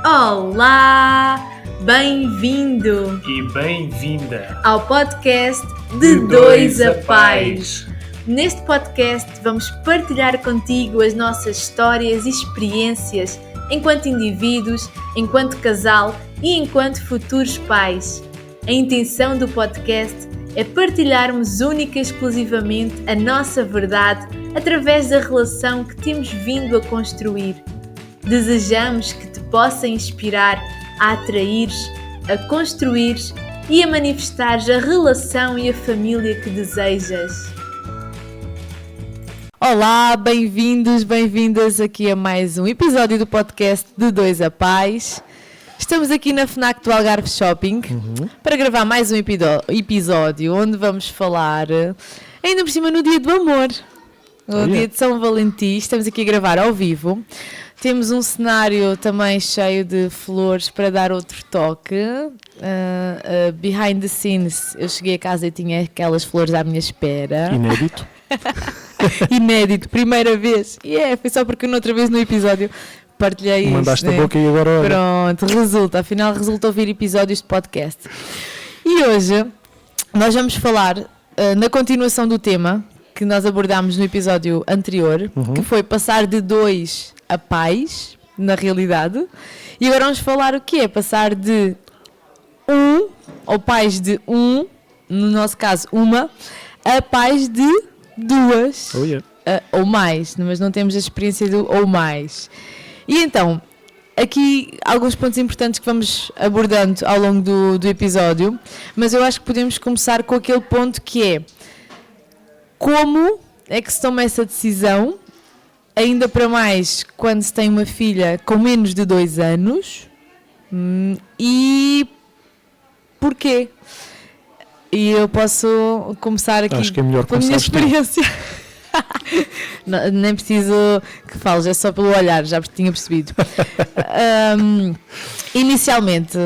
Olá! Bem-vindo e bem-vinda ao podcast de Dois a Pais. Neste podcast vamos partilhar contigo as nossas histórias e experiências enquanto indivíduos, enquanto casal e enquanto futuros pais. A intenção do podcast é partilharmos única e exclusivamente a nossa verdade através da relação que temos vindo a construir. Desejamos que te possa inspirar a atraires, a construires e a manifestares a relação e a família que desejas. Olá, bem-vindos, bem-vindas aqui a mais um episódio do podcast de Dois a Pais. Estamos aqui na FNAC do Algarve Shopping para gravar mais um episódio onde vamos falar, ainda por cima no Dia do Amor, no Dia de São Valentim. Estamos aqui a gravar ao vivo. Temos um cenário também cheio de flores para dar outro toque. Behind the scenes, eu cheguei a casa e tinha aquelas flores à minha espera. Inédito. Inédito, primeira vez. Foi só porque outra vez no episódio partilhei isso. Mandaste a boca e agora olha. Pronto, afinal resulta ouvir episódios de podcast. E hoje nós vamos falar na continuação do tema que nós abordámos no episódio anterior, que foi passar de dois a pais, na realidade. E agora vamos falar o que é passar de um, ou pais de um, no nosso caso uma, a pais de duas, ou mais, mas não temos a experiência do ou mais. E então, aqui alguns pontos importantes que vamos abordando ao longo do episódio, mas eu acho que podemos começar com aquele ponto que é: como é que se toma essa decisão, ainda para mais quando se tem uma filha com menos de 2 anos, e porquê? E eu posso começar aqui com a minha experiência. Não, nem preciso que fales, é só pelo olhar, já tinha percebido. Inicialmente,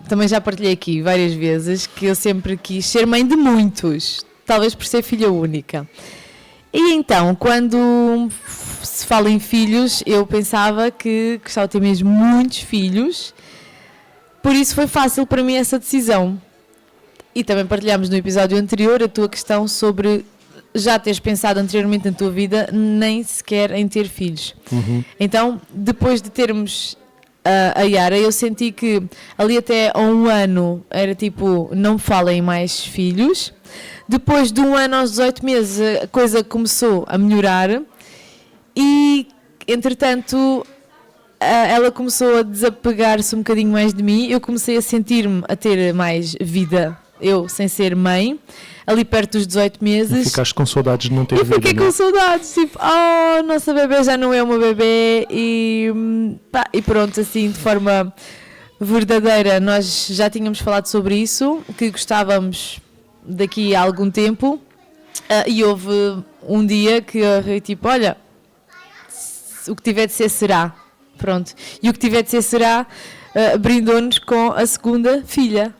também já partilhei aqui várias vezes que eu sempre quis ser mãe de muitos, talvez por ser filha única. E então, quando se fala em filhos, eu pensava que gostava de ter mesmo muitos filhos, por isso foi fácil para mim essa decisão. E também partilhámos no episódio anterior a tua questão sobre já teres pensado anteriormente na tua vida nem sequer em ter filhos. Então, depois de termos a Yara, eu senti que ali até a 1 ano era tipo, não me falem mais filhos. Depois de 1 ano aos 18 meses a coisa começou a melhorar e, entretanto, ela começou a desapegar-se um bocadinho mais de mim. Eu comecei a sentir-me a ter mais vida, eu sem ser mãe, ali perto dos 18 meses. E ficaste com saudades de não ter vida. Eu fiquei com saudades, tipo, nossa bebê já não é uma bebê, e pronto, assim, de forma verdadeira, nós já tínhamos falado sobre isso, que gostávamos daqui a algum tempo, e houve um dia que eu tipo, olha, o que tiver de ser será, pronto, e o que tiver de ser será, brindou-nos com a segunda filha.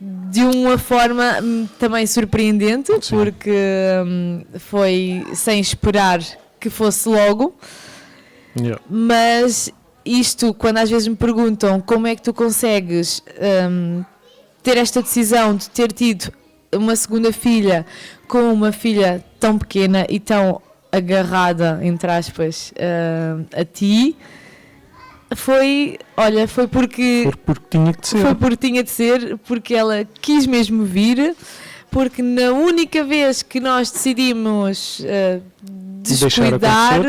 De uma forma também surpreendente, sim, porque foi sem esperar que fosse logo. Mas isto, quando às vezes me perguntam como é que tu consegues ter esta decisão de ter tido uma segunda filha com uma filha tão pequena e tão agarrada, entre aspas, a ti, foi porque tinha que ser. Foi porque tinha de ser, porque ela quis mesmo vir, porque na única vez que nós decidimos descuidar,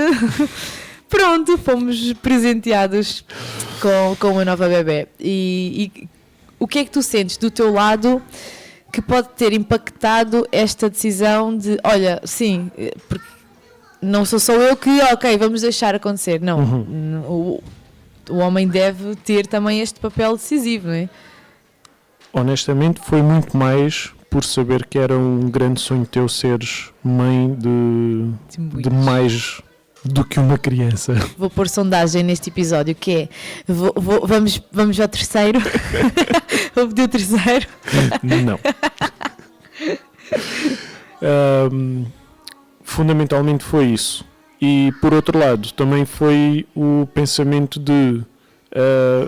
pronto, fomos presenteados com uma nova bebê. E o que é que tu sentes do teu lado que pode ter impactado esta decisão de, olha, sim, porque não sou só eu que, vamos deixar acontecer. Não, o homem deve ter também este papel decisivo, não é? Honestamente, foi muito mais por saber que era um grande sonho teu seres mãe de mais do que uma criança. Vou pôr sondagem neste episódio, que é, vamos ao terceiro? Vou pedir o terceiro? Não. Fundamentalmente foi isso. E por outro lado, também foi o pensamento de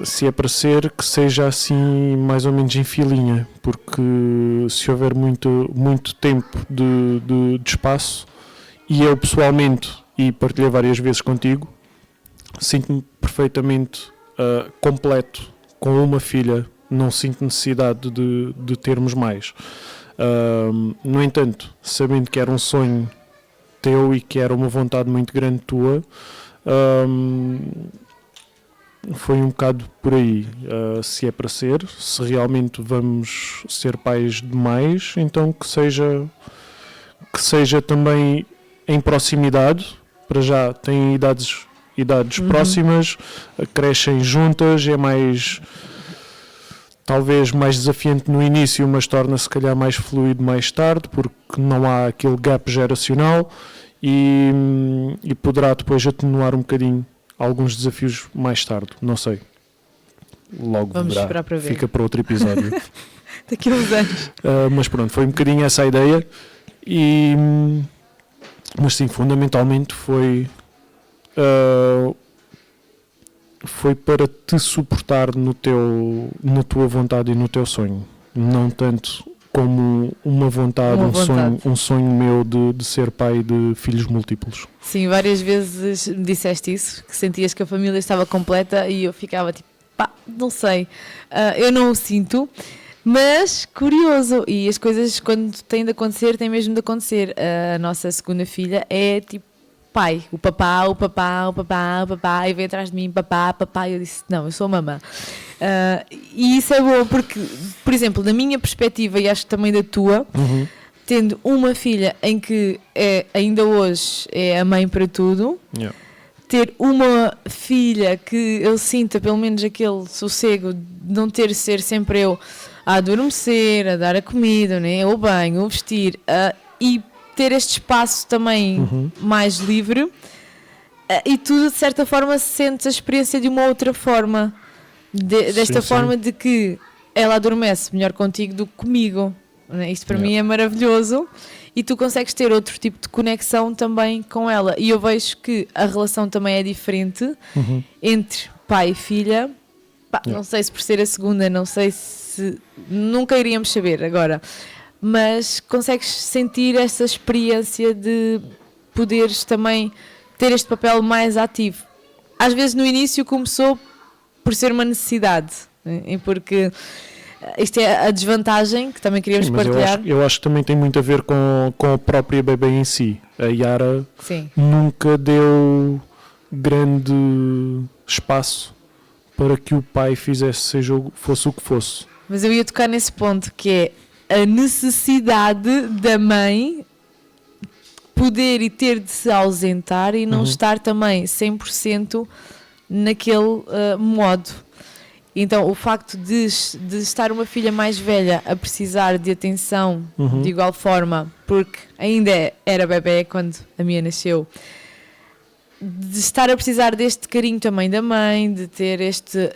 se é para ser, que seja assim mais ou menos em filinha, porque se houver muito tempo de espaço, e eu pessoalmente, e partilhei várias vezes contigo, sinto-me perfeitamente completo com uma filha, não sinto necessidade de termos mais. No entanto, sabendo que era um sonho teu e que era uma vontade muito grande tua, foi um bocado por aí. Se é para ser, se realmente vamos ser pais demais, então que seja também em proximidade. Para já têm idades próximas, crescem juntas, é mais, talvez mais desafiante no início, mas torna-se se calhar mais fluido mais tarde, porque não há aquele gap geracional, e poderá depois atenuar um bocadinho alguns desafios mais tarde, não sei. Logo vamos verá, esperar para ver. Fica para outro episódio. Daqui a uns anos. Mas pronto, foi um bocadinho essa a ideia, mas sim, fundamentalmente foi para te suportar na tua vontade e no teu sonho, não tanto como uma vontade. Um sonho meu de ser pai de filhos múltiplos. Sim, várias vezes me disseste isso, que sentias que a família estava completa, e eu ficava tipo, não sei, eu não o sinto, mas curioso, e as coisas quando têm de acontecer, têm mesmo de acontecer. A nossa segunda filha é tipo pai, o papá, e vem atrás de mim, papá, e eu disse, não, eu sou a mamã. E isso é bom porque, por exemplo, da minha perspectiva, e acho que também da tua, tendo uma filha em que ainda hoje é a mãe para tudo, ter uma filha que eu sinta pelo menos aquele sossego de não ter de ser sempre eu a adormecer, a dar a comida, né, o banho, o vestir, e ter este espaço também mais livre, e tu de certa forma sentes a experiência de uma outra forma, desta forma de que ela adormece melhor contigo do que comigo, né? Isto para mim é maravilhoso, e tu consegues ter outro tipo de conexão também com ela, e eu vejo que a relação também é diferente entre pai e filha. Não sei se por ser a segunda, não sei se nunca iríamos saber agora, mas consegues sentir essa experiência de poderes também ter este papel mais ativo. Às vezes no início começou por ser uma necessidade, né? Porque isto é a desvantagem que também queríamos partilhar. Eu acho que também tem muito a ver com a própria bebê em si. A Yara nunca deu grande espaço para que o pai fosse o que fosse. Mas eu ia tocar nesse ponto, que é a necessidade da mãe poder e ter de se ausentar e não estar também 100% naquele modo. Então o facto de estar uma filha mais velha a precisar de atenção de igual forma, porque ainda era bebê quando a minha nasceu, de estar a precisar deste carinho também da mãe, de ter este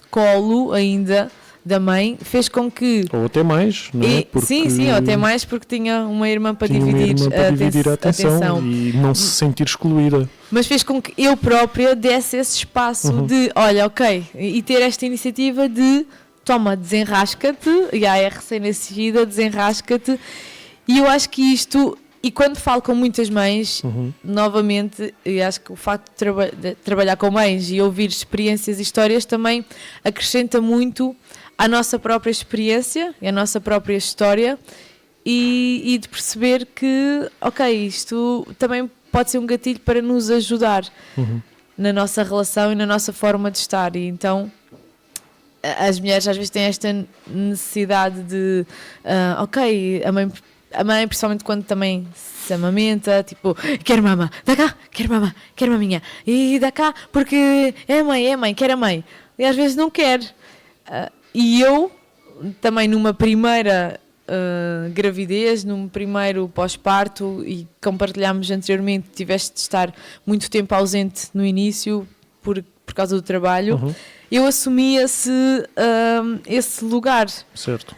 colo ainda da mãe, fez com que... Ou até mais, não é? Sim, ou até mais, porque tinha uma irmã para dividir a atenção e não se sentir excluída. Mas fez com que eu própria desse esse espaço de, olha, ok, e ter esta iniciativa de, toma, desenrasca-te, e a recém-nascida, desenrasca-te, e eu acho que isto... E quando falo com muitas mães, novamente, e acho que o facto de trabalhar com mães e ouvir experiências e histórias também acrescenta muito à nossa própria experiência e à nossa própria história, e de perceber que, ok, isto também pode ser um gatilho para nos ajudar na nossa relação e na nossa forma de estar. E então as mulheres às vezes têm esta necessidade de, ok, a mãe, principalmente quando também se amamenta, tipo, quero mama, dá cá, quero mama, quero maminha, e dá cá, porque é mãe, quer a mãe. E às vezes não quer. E eu, também numa primeira gravidez, num primeiro pós-parto, e compartilhámos anteriormente, tiveste de estar muito tempo ausente no início por causa do trabalho, eu assumi esse lugar. Certo.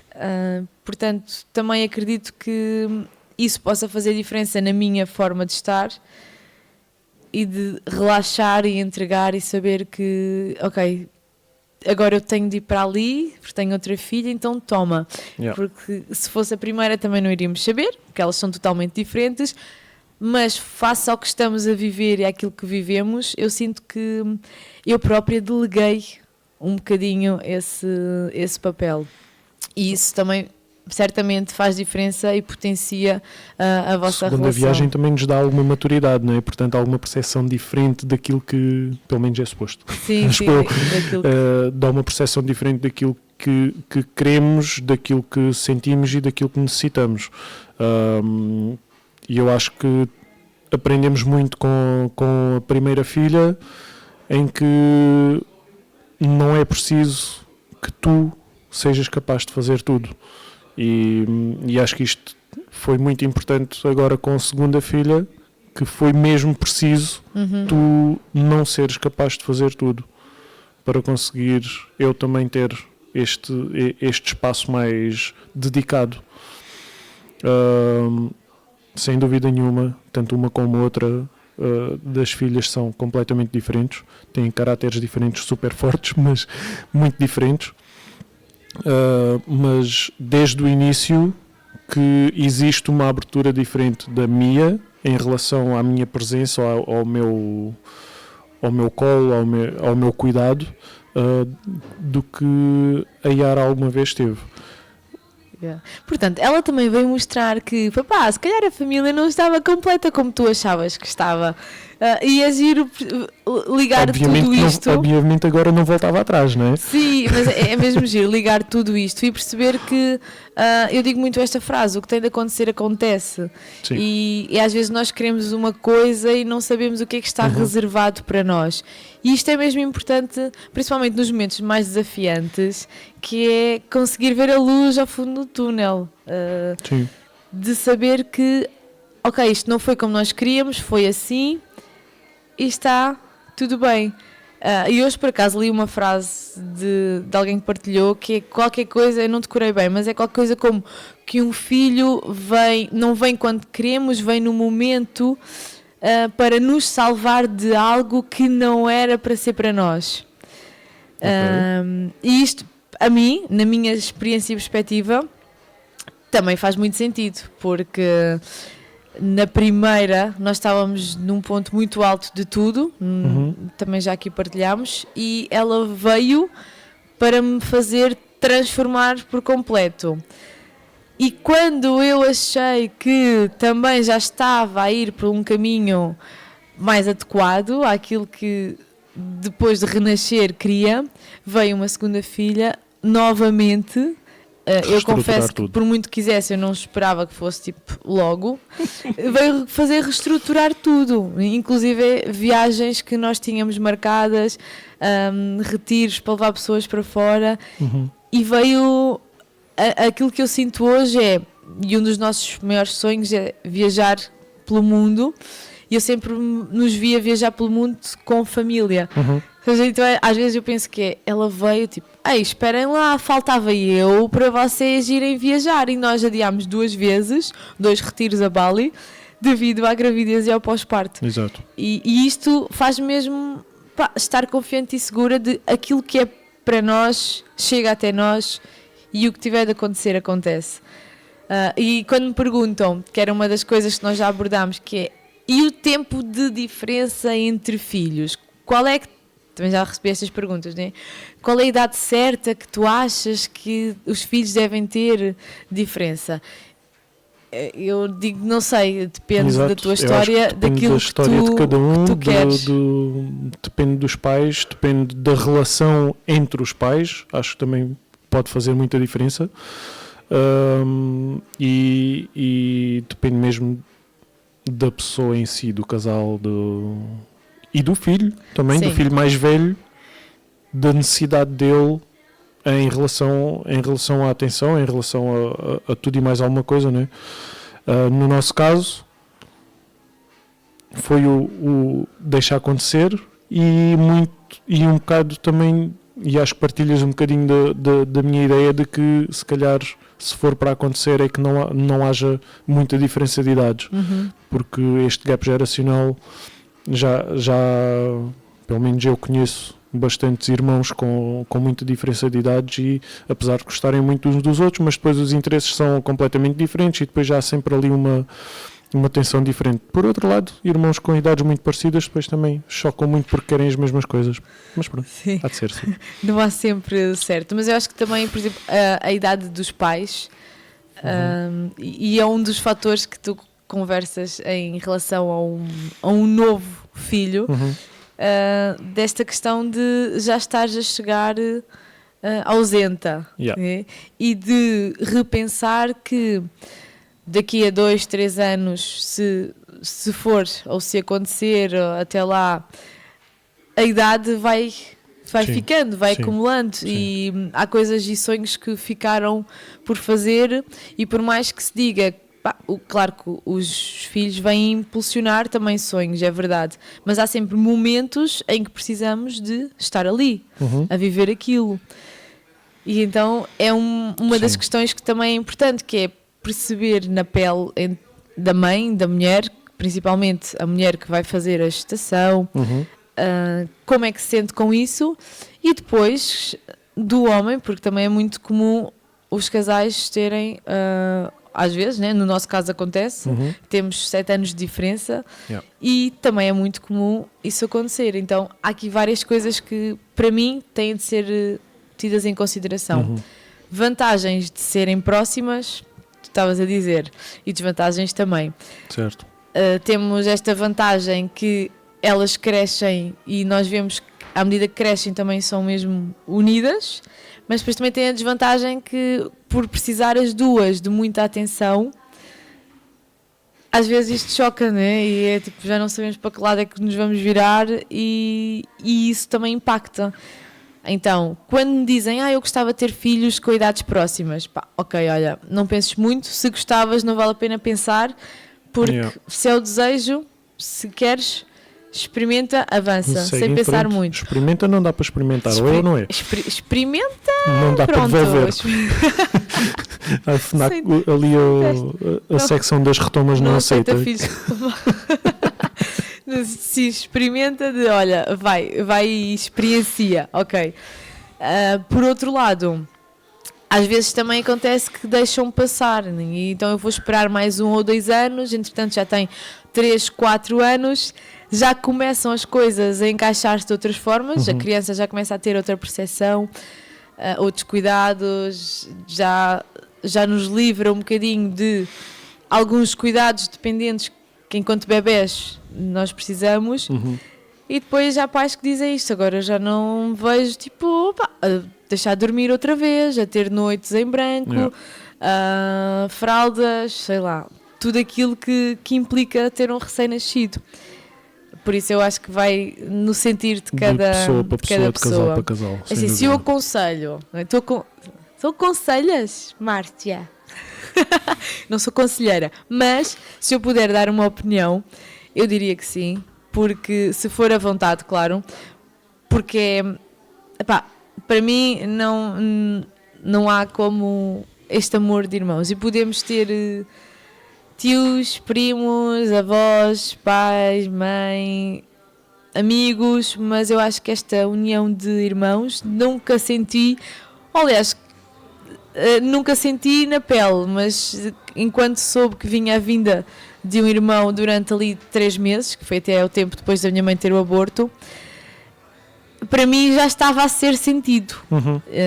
Portanto, também acredito que isso possa fazer diferença na minha forma de estar, e de relaxar e entregar e saber que, ok, agora eu tenho de ir para ali, porque tenho outra filha, então toma. Porque se fosse a primeira também não iríamos saber, porque elas são totalmente diferentes, mas face ao que estamos a viver e àquilo que vivemos, eu sinto que eu própria deleguei um bocadinho esse papel. E isso também certamente faz diferença e potencia a vossa relação. A viagem também nos dá alguma maturidade, não é? Portanto, alguma percepção diferente daquilo que, pelo menos é suposto. Sim, dá uma percepção diferente daquilo que queremos, daquilo que sentimos e daquilo que necessitamos. E eu acho que aprendemos muito com a primeira filha, em que não é preciso que tu sejas capaz de fazer tudo. E acho que isto foi muito importante agora com a segunda filha, que foi mesmo preciso tu não seres capaz de fazer tudo para conseguir eu também ter este espaço mais dedicado. Sem dúvida nenhuma, tanto uma como outra das filhas são completamente diferentes, têm caráteres diferentes, super fortes, mas muito diferentes. Mas desde o início que existe uma abertura diferente da minha em relação à minha presença, ao meu colo, ao meu cuidado, do que a Yara alguma vez teve. Portanto, ela também veio mostrar que, papá, se calhar a família não estava completa como tu achavas que estava. E é giro ligar tudo isto. Obviamente agora não voltava atrás, não é? Sim, mas é mesmo giro ligar tudo isto e perceber que, eu digo muito esta frase, o que tem de acontecer acontece. E às vezes nós queremos uma coisa e não sabemos o que é que está reservado para nós. E isto é mesmo importante, principalmente nos momentos mais desafiantes, que é conseguir ver a luz ao fundo do túnel. De saber que, ok, isto não foi como nós queríamos, foi assim e está tudo bem. E hoje por acaso li uma frase de alguém que partilhou, que é qualquer coisa, eu não decorei bem, mas é qualquer coisa como que um filho não vem quando queremos, vem no momento para nos salvar de algo que não era para ser para nós. E isto, a mim, na minha experiência e perspectiva, também faz muito sentido, porque na primeira nós estávamos num ponto muito alto de tudo, também já aqui partilhámos, e ela veio para me fazer transformar por completo. E quando eu achei que também já estava a ir por um caminho mais adequado àquilo que depois de renascer queria, veio uma segunda filha novamente. Eu confesso que por muito que quisesse eu não esperava que fosse tipo logo. Veio fazer reestruturar tudo, inclusive viagens que nós tínhamos marcadas, retiros para levar pessoas para fora, e veio aquilo que eu sinto hoje e um dos nossos maiores sonhos é viajar pelo mundo, e eu sempre nos via viajar pelo mundo com família. Então, às vezes eu penso que ela veio tipo, ei, esperem lá, faltava eu para vocês irem viajar, e nós adiámos 2 vezes, 2 retiros a Bali, devido à gravidez e ao pós-parto. Exato. E isto faz mesmo estar confiante e segura de aquilo que é para nós, chega até nós, e o que tiver de acontecer, acontece. E quando me perguntam, que era uma das coisas que nós já abordámos, que é, e o tempo de diferença entre filhos? Qual é que, também já recebi estas perguntas, né? Qual é a idade certa que tu achas que os filhos devem ter diferença? Eu digo, não sei, depende da tua história, daquilo que tu, de cada um, que tu queres. Depende dos pais, depende da relação entre os pais, acho que também pode fazer muita diferença, e depende mesmo da pessoa em si, do casal, e do filho também. Sim. Do filho mais velho, da necessidade dele em relação à atenção, em relação a tudo e mais alguma coisa, né? No nosso caso foi o deixar acontecer, e um bocado também, e acho que partilhas um bocadinho da minha ideia de que se calhar, se for para acontecer, é que não haja muita diferença de idades, porque este gap geracional já, pelo menos eu conheço bastantes irmãos com muita diferença de idades e apesar de gostarem muito uns dos outros, mas depois os interesses são completamente diferentes e depois já há sempre ali uma tensão diferente. Por outro lado, irmãos com idades muito parecidas depois também chocam muito porque querem as mesmas coisas. Mas pronto, Sim. há de ser sim. Não há sempre certo. Mas eu acho que também, por exemplo, a idade dos pais e é um dos fatores que tu conversas em relação a um novo filho, desta questão de já estares a chegar ausenta, né? E de repensar que daqui a 2, 3 anos, se for ou se acontecer até lá, a idade vai ficando, vai acumulando e há coisas e sonhos que ficaram por fazer e por mais que se diga, claro que os filhos vêm impulsionar também sonhos, é verdade, mas há sempre momentos em que precisamos de estar ali, a viver aquilo. E então é uma das questões que também é importante, que é perceber na pele da mãe, da mulher, principalmente a mulher que vai fazer a gestação, como é que se sente com isso, e depois do homem, porque também é muito comum os casais terem, às vezes, né, no nosso caso acontece, temos 7 anos de diferença e também é muito comum isso acontecer. Então há aqui várias coisas que para mim têm de ser tidas em consideração. Vantagens de serem próximas, tu estavas a dizer, e desvantagens também. Certo. Temos esta vantagem que elas crescem e nós vemos que à medida que crescem também são mesmo unidas, mas depois também tem a desvantagem que por precisar as duas de muita atenção, às vezes isto choca, né? E é tipo, já não sabemos para que lado é que nos vamos virar e isso também impacta. Então, quando me dizem, eu gostava de ter filhos com idades próximas, ok, olha, não penses muito, se gostavas não vale a pena pensar, porque se é o desejo, se queres, experimenta, avança, sem pensar muito. Experimenta, não dá para experimentar, ou não é? Experimenta, não dá pronto. Para devolver. A FNAC, ali a secção das retomas não aceita. Filhos. Se experimenta de, olha, vai e experiencia, ok. Por outro lado, às vezes também acontece que deixam passar, e então eu vou esperar mais 1 ou 2 anos, entretanto já tem 3, 4 anos, já começam as coisas a encaixar-se de outras formas, a criança já começa a ter outra percepção, outros cuidados, já nos livra um bocadinho de alguns cuidados dependentes que enquanto bebés nós precisamos, e depois há pais que dizem isto, agora já não vejo tipo, a deixar de dormir outra vez, a ter noites em branco, fraldas, sei lá, tudo aquilo que implica ter um recém-nascido. Por isso eu acho que vai no sentir de cada pessoa. De casal para casal. Assim, se eu aconselho, tu aconselhas, Márcia? Não sou conselheira, mas se eu puder dar uma opinião, eu diria que sim, porque se for à vontade, claro, porque para mim não há como este amor de irmãos, e podemos ter tios, primos, avós, pais, mãe, amigos, mas eu acho que esta união de irmãos nunca senti, aliás, nunca senti na pele, mas enquanto soube que vinha a vinda de um irmão durante ali 3 meses, que foi até o tempo depois da minha mãe ter o aborto, para mim já estava a ser sentido.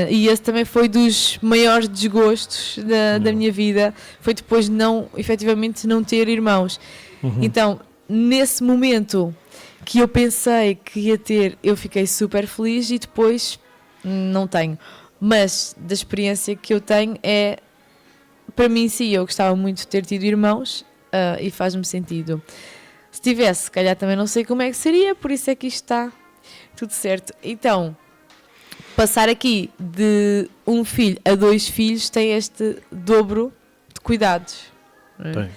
E esse também foi dos maiores desgostos da minha vida, foi depois de efetivamente não ter irmãos. Então, nesse momento que eu pensei que ia ter, eu fiquei super feliz e depois não tenho. Mas da experiência que eu tenho para mim sim, eu gostava muito de ter tido irmãos e faz-me sentido. Se tivesse, se calhar também não sei como é que seria, por isso é que isto está tudo certo. Então, passar aqui de 1 filho a 2 filhos tem este dobro de cuidados. Tem.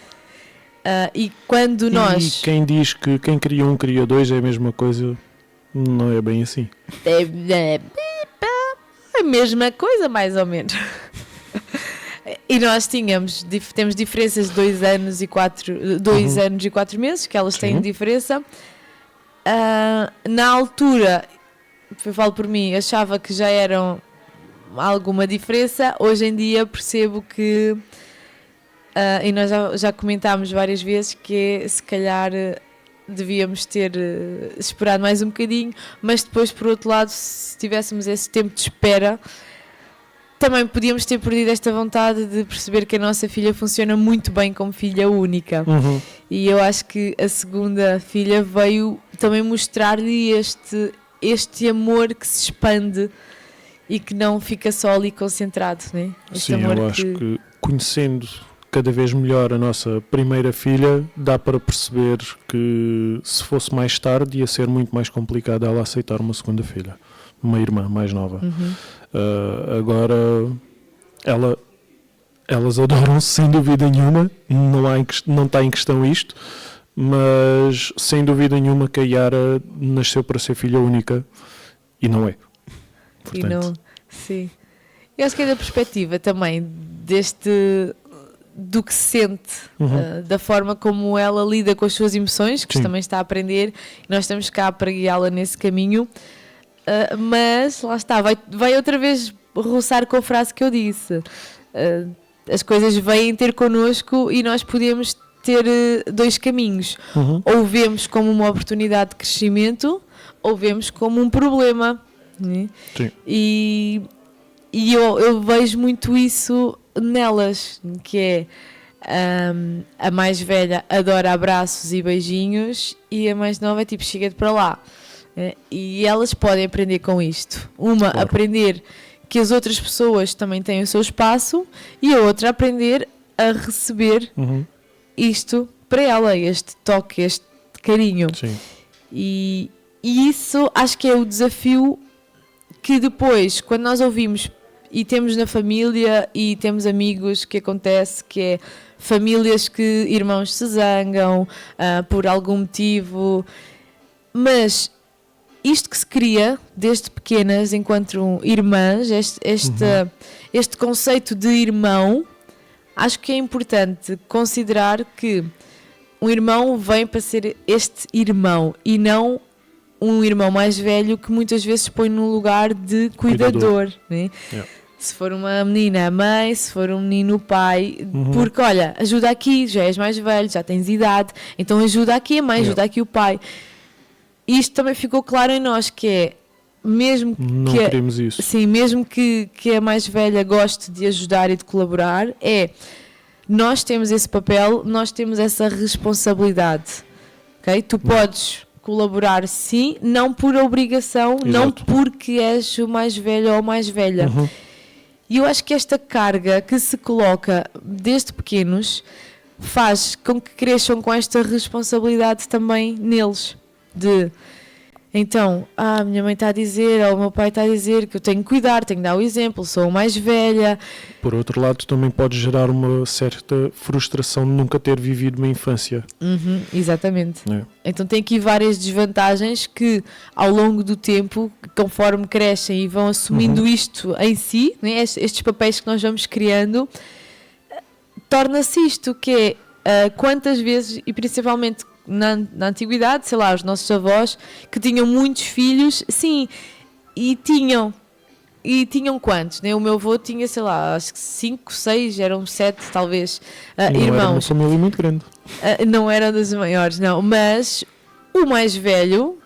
E quando nós... E quem diz que quem cria 1 cria 2 é a mesma coisa, não é bem assim. É a mesma coisa, mais ou menos. E nós temos diferenças de 2 anos e 4 meses, que elas têm diferença. Na altura, eu falo por mim, achava que já eram alguma diferença. Hoje em dia percebo que, e nós já comentámos várias vezes, que se calhar devíamos ter esperado mais um bocadinho, mas depois, por outro lado, se tivéssemos esse tempo de espera, também podíamos ter perdido esta vontade de perceber que a nossa filha funciona muito bem como filha única. E eu acho que a segunda filha veio também mostrar-lhe este amor que se expande e que não fica só ali concentrado, né? Este Sim, amor eu acho que conhecendo cada vez melhor a nossa primeira filha, dá para perceber que se fosse mais tarde ia ser muito mais complicado ela aceitar uma segunda filha, uma irmã mais nova. Agora elas adoram-se sem dúvida nenhuma, não está em questão isto, mas sem dúvida nenhuma que a Yara nasceu para ser filha única e não é. Portanto, e não, sim. Eu acho que é da perspectiva também do que sente, da forma como ela lida com as suas emoções, que também está a aprender, e nós estamos cá para guiá-la nesse caminho. Mas lá está, vai outra vez roçar com a frase que eu disse. As coisas vêm ter connosco e nós podemos ter dois caminhos. Ou vemos como uma oportunidade de crescimento, ou vemos como um problema. Né? Sim. E eu vejo muito isso nelas, que é a mais velha adora abraços e beijinhos e a mais nova é tipo, chega-te para lá. E elas podem aprender com isto. Uma, claro, aprender que as outras pessoas também têm o seu espaço, e a outra aprender a receber isto para ela, este toque, este carinho. Sim. E isso acho que é o desafio que depois, quando nós ouvimos e temos na família e temos amigos, que acontece que é famílias que irmãos se zangam por algum motivo, mas isto que se cria desde pequenas enquanto irmãs, este conceito de irmão, acho que é importante considerar que um irmão vem para ser este irmão e não um irmão mais velho que muitas vezes põe no lugar de cuidador. Né? Yeah. Se for uma menina, a mãe, se for um menino, o pai, porque olha, ajuda aqui, já és mais velho, já tens idade, então ajuda aqui a mãe, ajuda aqui o pai. Isto também ficou claro em nós, que é, mesmo não que queremos isso. Sim, mesmo que a mais velha goste de ajudar e de colaborar, nós temos esse papel, nós temos essa responsabilidade. Okay? Tu podes colaborar, sim, não por obrigação, exato, não porque és o mais velho ou mais velha. E eu acho que esta carga que se coloca desde pequenos faz com que cresçam com esta responsabilidade também neles. Então, a minha mãe está a dizer, ou o meu pai está a dizer que eu tenho que cuidar, tenho que dar o exemplo, sou a mais velha. Por outro lado, também pode gerar uma certa frustração de nunca ter vivido uma infância. Exatamente. Então tem aqui várias desvantagens que, ao longo do tempo, conforme crescem e vão assumindo isto em si, né, estes papéis que nós vamos criando, torna-se isto, que é quantas vezes, e principalmente na antiguidade, sei lá, os nossos avós que tinham muitos filhos, sim, e tinham quantos, né? O meu avô tinha, sei lá, acho que 5, 6, eram 7 talvez, irmãos. Não era uma família muito grande. Não era das maiores, não, mas o mais velho,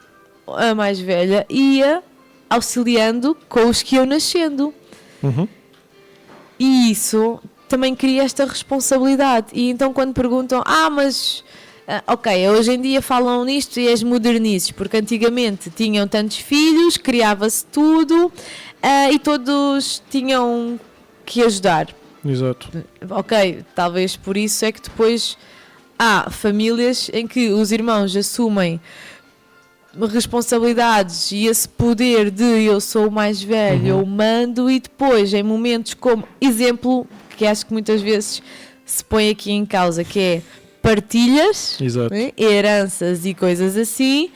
a mais velha, ia auxiliando com os que iam nascendo. E isso também cria esta responsabilidade. E então quando perguntam, mas ok, hoje em dia falam nisto e as modernizes, porque antigamente tinham tantos filhos, criava-se tudo e todos tinham que ajudar. Exato. Ok, talvez por isso é que depois há famílias em que os irmãos assumem responsabilidades e esse poder de eu sou o mais velho, eu mando, e depois em momentos como, exemplo, que acho que muitas vezes se põe aqui em causa, que é partilhas, né? Heranças e coisas assim,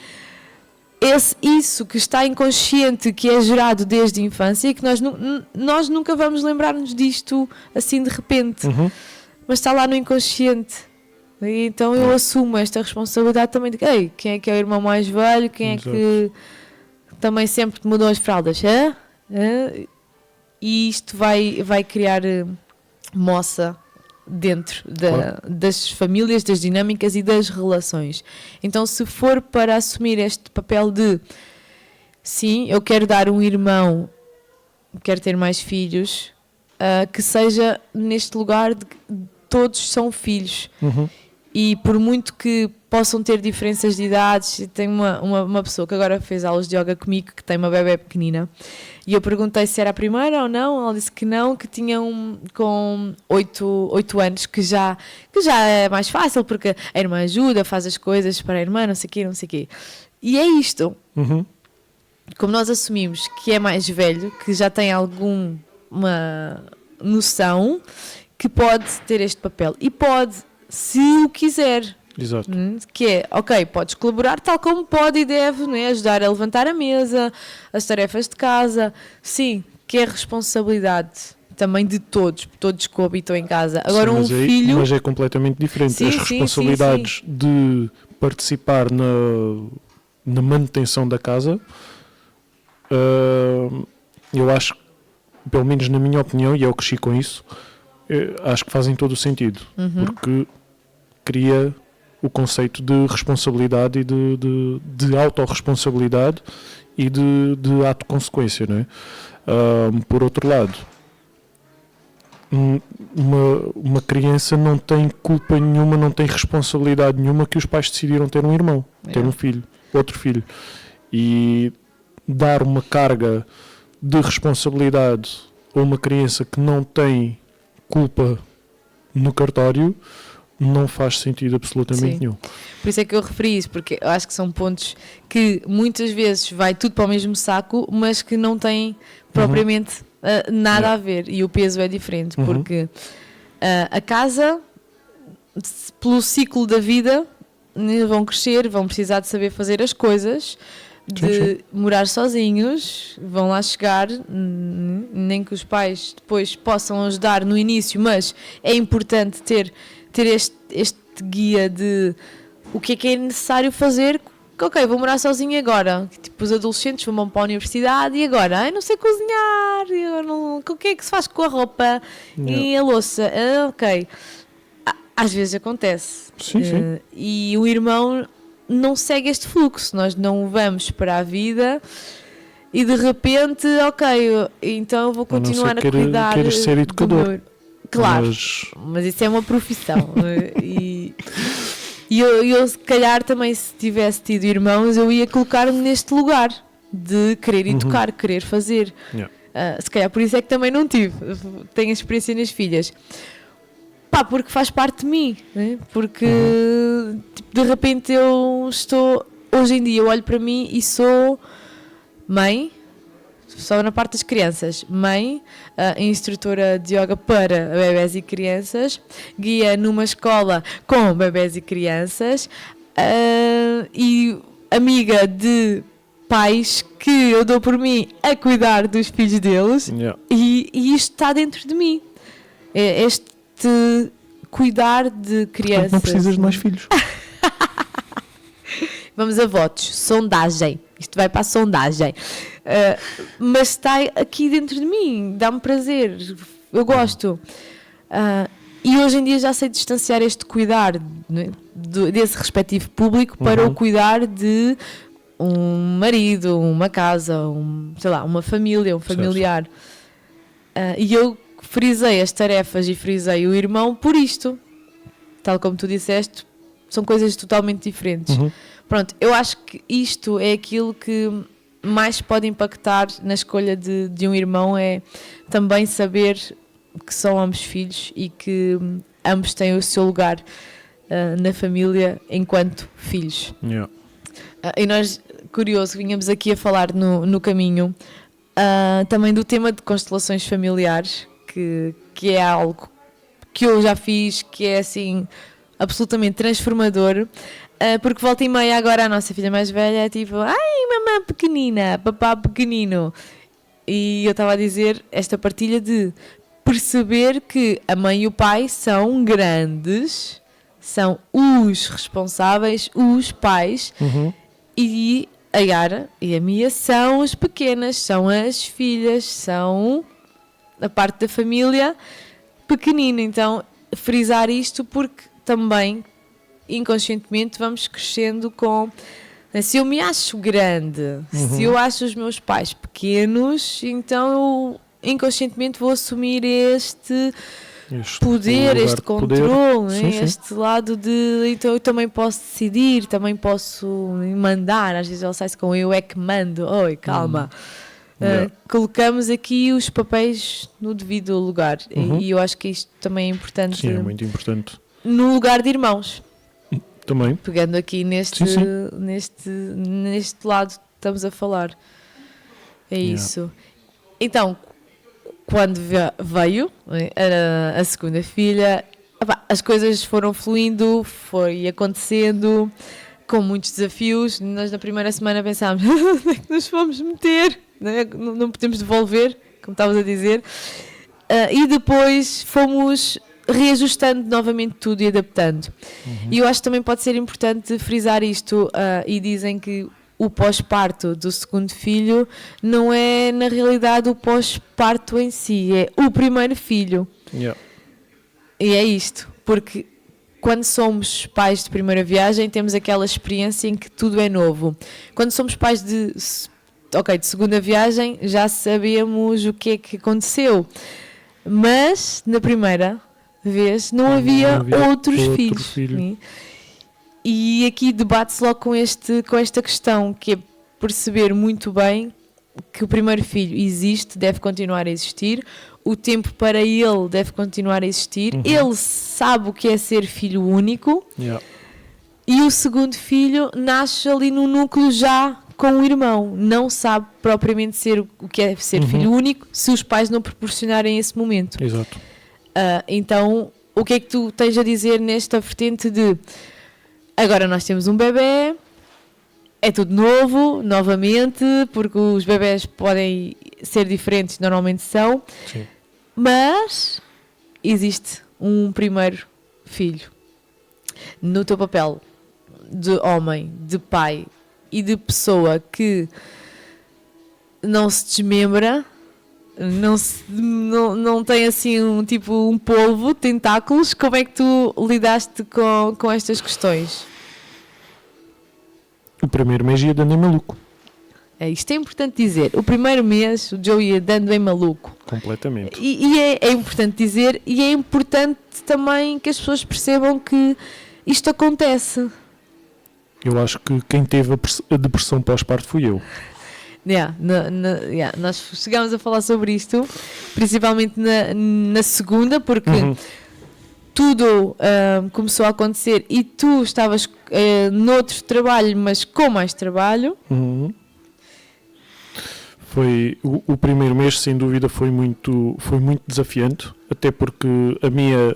isso que está inconsciente, que é gerado desde a infância e que nós nunca vamos lembrar-nos disto assim de repente, mas está lá no inconsciente. E então eu assumo esta responsabilidade também de quem é que é o irmão mais velho, quem Exato. é que também sempre mudou as fraldas. E isto vai criar moça dentro das famílias, das dinâmicas e das relações. Então, se for para assumir este papel de sim, eu quero dar um irmão, quero ter mais filhos, que seja neste lugar de que todos são filhos. E por muito que possam ter diferenças de idades, tem uma pessoa que agora fez aulas de yoga comigo, que tem uma bebé pequenina, e eu perguntei se era a primeira ou não. Ela disse que não, que tinha com 8 anos, que já é mais fácil, porque a irmã ajuda, faz as coisas para a irmã, não sei o quê. E é isto. Como nós assumimos que é mais velho, que já tem alguma noção, que pode ter este papel. E pode, se o quiser. Exato. Que é, ok, podes colaborar tal como pode e deve, né? Ajudar a levantar a mesa, as tarefas de casa. Sim, que é responsabilidade também de todos coabitam em casa. Agora, sim, filho... Mas é completamente diferente. Sim, as responsabilidades de participar na manutenção da casa, eu acho, pelo menos na minha opinião, e eu cresci com isso, acho que fazem todo o sentido, porque cria o conceito de responsabilidade e de autorresponsabilidade e de ato-consequência, não é? Por outro lado, uma criança não tem culpa nenhuma, não tem responsabilidade nenhuma que os pais decidiram ter um irmão, ter um filho, outro filho, e dar uma carga de responsabilidade a uma criança que não tem culpa no cartório não faz sentido absolutamente nenhum. Por isso é que eu referi isso, porque eu acho que são pontos que muitas vezes vai tudo para o mesmo saco, mas que não têm propriamente nada a ver, e o peso é diferente, porque a casa, pelo ciclo da vida, vão crescer, vão precisar de saber fazer as coisas, de morar sozinhos, vão lá chegar, nem que os pais depois possam ajudar no início, mas é importante ter este guia de o que é necessário fazer. Ok, vou morar sozinha agora. Tipo, os adolescentes vão para a universidade e agora, não sei cozinhar, o que é que se faz com a roupa e a louça? Ok. Às vezes acontece. Sim. E o irmão não segue este fluxo. Nós não vamos para a vida e de repente, ok, então eu vou continuar a cuidar. Queres ser educador. Claro, mas isso é uma profissão. E eu, se calhar, também, se tivesse tido irmãos, eu ia colocar-me neste lugar de querer educar, querer fazer. Se calhar por isso é que também não tive. Tenho experiência nas filhas. Porque faz parte de mim. Né? Porque, tipo, de repente, eu estou... Hoje em dia, eu olho para mim e sou mãe... Só na parte das crianças, mãe, instrutora de yoga para bebés e crianças, guia numa escola com bebés e crianças, e amiga de pais que eu dou por mim a cuidar dos filhos deles, e isto está dentro de mim, este cuidar de crianças. Portanto, não precisas de mais filhos. Vamos a votos, sondagem, isto vai para a sondagem. Mas está aqui dentro de mim, dá-me prazer, eu gosto. E hoje em dia já sei distanciar este cuidar, né, desse respectivo público para o cuidar de um marido, uma casa, uma família, um familiar. E eu frisei as tarefas e frisei o irmão por isto. Tal como tu disseste, são coisas totalmente diferentes. Pronto, eu acho que isto é aquilo que mais pode impactar na escolha de um irmão, é também saber que são ambos filhos e que ambos têm o seu lugar na família enquanto filhos. E nós, curioso, vínhamos aqui a falar no caminho também do tema de constelações familiares, que é algo que eu já fiz, que é assim absolutamente transformador. Porque volta e meia agora a nossa filha mais velha é tipo, ai, mamã pequenina, papá pequenino. E eu estava a dizer esta partilha de perceber que a mãe e o pai são grandes são os responsáveis, os pais, e a Yara e a Mia são as pequenas, são as filhas, são a parte da família pequenina. Então, frisar isto porque também, inconscientemente, vamos crescendo com... Se eu me acho grande, se eu acho os meus pais pequenos, então eu inconscientemente vou assumir este poder, este controle, sim, sim. este lado de... Então eu também posso decidir, também posso mandar. Às vezes ela sai-se com eu é que mando. Oi, calma. Colocamos aqui os papéis no devido lugar. E eu acho que isto também é importante. Sim, é muito importante. No lugar de irmãos. Também. Pegando aqui neste lado que estamos a falar. É isso. Então, quando veio a segunda filha, as coisas foram fluindo, foi acontecendo com muitos desafios. Nós na primeira semana pensámos, onde é que nos vamos meter? Não podemos devolver, como estavas a dizer. E depois fomos reajustando novamente tudo e adaptando. E eu acho que também pode ser importante frisar isto, e dizem que o pós-parto do segundo filho não é na realidade o pós-parto em si, é o primeiro filho. E é isto, porque quando somos pais de primeira viagem temos aquela experiência em que tudo é novo. Quando somos pais de segunda viagem já sabemos o que é que aconteceu, mas na primeira vez não havia outros filhos. E aqui debate-se logo com esta questão, que é perceber muito bem que o primeiro filho existe, deve continuar a existir, o tempo para ele deve continuar a existir, ele sabe o que é ser filho único, e o segundo filho nasce ali no núcleo já com o irmão, não sabe propriamente ser o que é ser filho único se os pais não proporcionarem esse momento. Exato. Então, o que é que tu tens a dizer nesta vertente de agora nós temos um bebê, é tudo novo, novamente, porque os bebés podem ser diferentes, normalmente são, sim, mas existe um primeiro filho. No teu papel de homem, de pai e de pessoa que não se desmembra, não tem assim um polvo, tentáculos, como é que tu lidaste com estas questões? O primeiro mês ia dando em maluco. Isto é importante dizer. O primeiro mês o Joe ia dando em maluco. Completamente. E é importante dizer, e é importante também que as pessoas percebam que isto acontece. Eu acho que quem teve a depressão pós-parto fui eu. Nós chegámos a falar sobre isto, principalmente na segunda, porque tudo começou a acontecer e tu estavas noutro trabalho, mas com mais trabalho. Foi o primeiro mês, sem dúvida, foi muito desafiante, até porque a Mia